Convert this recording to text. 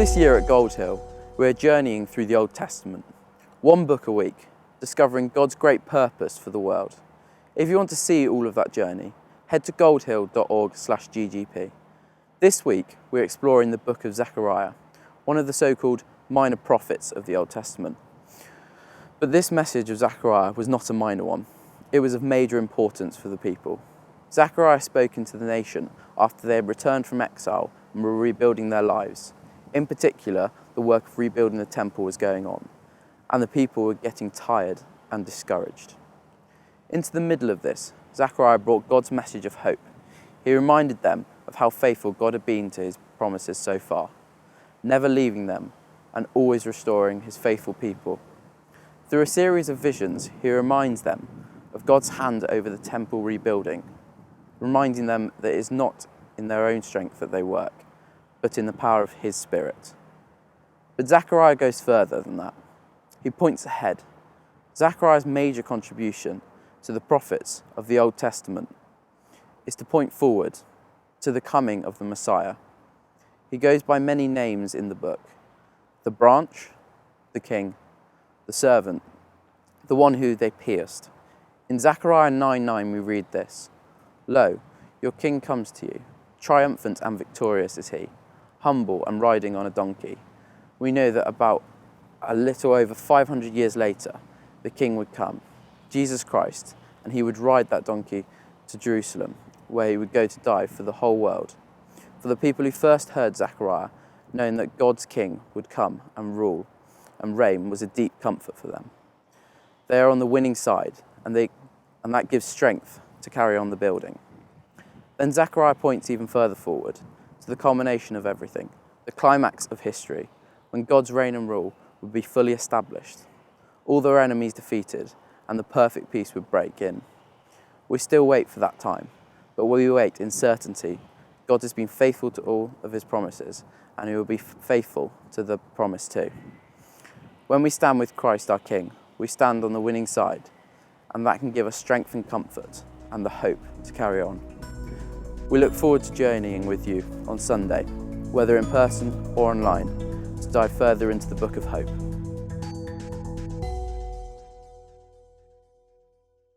this year at Gold Hill, we're journeying through the Old Testament, one book a week, discovering God's great purpose for the world. If you want to see all of that journey, head to goldhill.org/ggp. This week, we're exploring the book of Zechariah, one of the so-called minor prophets of the Old Testament. But this message of Zechariah was not a minor one. It was of major importance for the people. Zechariah spoke into the nation after they had returned from exile and were rebuilding their lives. In particular, the work of rebuilding the temple was going on, and the people were getting tired and discouraged. Into the middle of this, Zechariah brought God's message of hope. He reminded them of how faithful God had been to his promises so far, never leaving them and always restoring his faithful people. Through a series of visions, he reminds them of God's hand over the temple rebuilding, reminding them that it is not in their own strength that they work, but in the power of his Spirit. But Zechariah goes further than that. He points ahead. Zechariah's major contribution to the prophets of the Old Testament is to point forward to the coming of the Messiah. He goes by many names in the book: the branch, the king, the servant, the one who they pierced. In Zechariah 9:9 we read this: "Lo, your king comes to you, triumphant and victorious is he, humble and riding on a donkey." We know that about a little over 500 years later, the king would come, Jesus Christ, and he would ride that donkey to Jerusalem, where he would go to die for the whole world. For the people who first heard Zechariah, knowing that God's king would come and rule and reign was a deep comfort for them. They are on the winning side, and that gives strength to carry on the building. Then Zechariah points even further forward to the culmination of everything, the climax of history, when God's reign and rule would be fully established, all their enemies defeated, and the perfect peace would break in. We still wait for that time, but we wait in certainty. God has been faithful to all of his promises, and he will be faithful to the promise too. When we stand with Christ our King, we stand on the winning side, and that can give us strength and comfort and the hope to carry on. We look forward to journeying with you on Sunday, whether in person or online, to dive further into the Book of Hope.